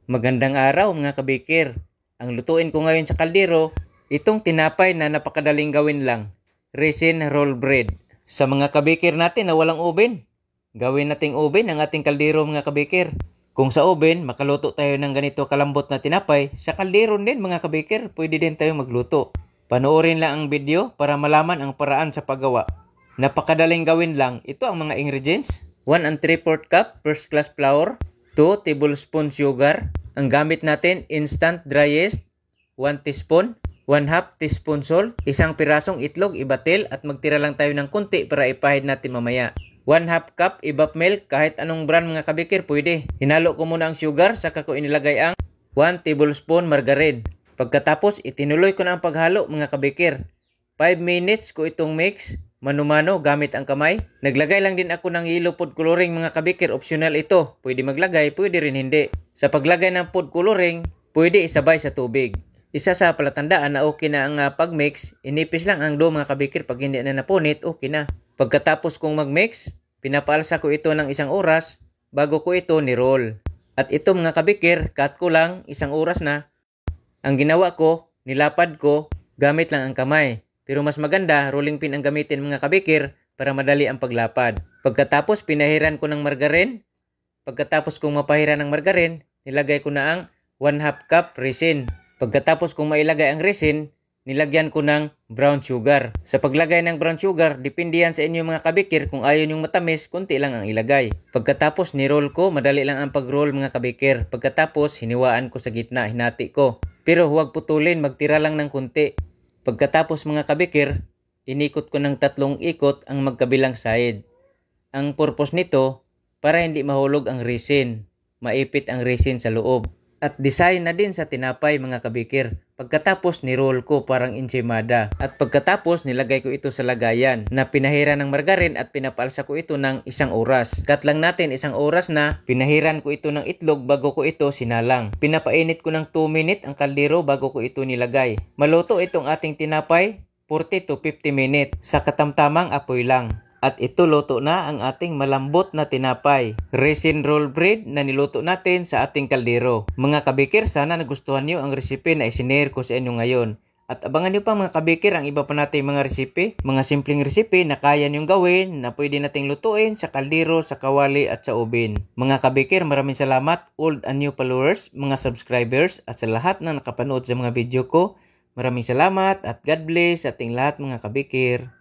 Magandang araw mga kabikir. Ang lutuin ko ngayon sa kaldero, itong tinapay na napakadaling gawin lang. Resin roll bread. Sa mga kabikir natin na walang oven, gawin nating oven ang ating kaldero mga kabikir. Kung sa oven, makaluto tayo ng ganito kalambot na tinapay, sa kaldero din mga kabikir, pwede din tayo magluto. Panoorin lang ang video para malaman ang paraan sa paggawa. Napakadaling gawin lang. Ito ang mga ingredients. 1 3/4 cup first class flour, 2 tablespoon sugar. Ang gamit natin, instant dry yeast, 1 teaspoon, 1/2 teaspoon salt, isang pirasong itlog, ibatil at magtira lang tayo ng kunti para ipahid natin mamaya. 1/2 cup evap milk, kahit anong brand mga kabikir pwede. Hinalo ko muna ang sugar, saka ko inilagay ang 1 tablespoon margarine. Pagkatapos, itinuloy ko na ang paghalo mga kabikir. 5 minutes ko itong mix, mano-mano gamit ang kamay. Naglagay lang din ako ng yellow food coloring mga kabikir, optional ito. Pwede maglagay, pwede rin hindi. Sa paglagay ng food coloring, pwede isabay sa tubig. Isa sa palatandaan na okay na ang pagmix, inipis lang ang dough mga kabikir. Pag hindi na napunit, okay na. Pagkatapos kong magmix, pinapaalsa ko ito ng 1 oras bago ko ito ni-roll. At ito mga kabikir, cut ko lang 1 oras na. Ang ginawa ko, nilapad ko, gamit lang ang kamay. Pero mas maganda, rolling pin ang gamitin mga kabikir para madali ang paglapad. Pagkatapos, pinahiran ko ng margarine. Pagkatapos kong mapahiran ng margarine, nilagay ko na ang 1/2 cup resin. Pagkatapos kong mailagay ang resin, nilagyan ko ng brown sugar. Sa paglagay ng brown sugar, depende yan sa inyo mga kabikir. Kung ayaw nyong matamis, kunti lang ang ilagay. Pagkatapos ni-roll ko, madali lang ang pag-roll mga kabikir. Pagkatapos, hiniwaan ko sa gitna, hinati ko. Pero huwag putulin, magtira lang ng kunti. Pagkatapos mga kabikir, inikot ko ng 3 ikot ang magkabilang side. Ang purpose nito, para hindi mahulog ang resin. Maipit ang resin sa loob. At design na din sa tinapay mga kabikir. Pagkatapos ni-roll ko parang enchimada. At pagkatapos nilagay ko ito sa lagayan na pinahiran ng margarine at pinapaalsa ko ito ng 1 oras. Cut lang natin 1 oras na pinahiran ko ito ng itlog bago ko ito sinalang. Pinapainit ko ng 2 minutes ang kaldero bago ko ito nilagay. Maluto itong ating tinapay 40 to 50 minutes sa katamtamang apoy lang. At ito luto na ang ating malambot na tinapay, resin roll bread na niluto natin sa ating kaldero. Mga kabikir, sana nagustuhan nyo ang recipe na isinare ko sa inyo ngayon. At abangan nyo pa mga kabikir ang iba pa nating mga recipe, mga simpleng recipe na kaya nyong gawin, na pwede nating lutuin sa kaldero, sa kawali at sa oven. Mga kabikir, maraming salamat, old and new followers, mga subscribers at sa lahat na nakapanood sa mga video ko. Maraming salamat at God bless sa ating lahat mga kabikir.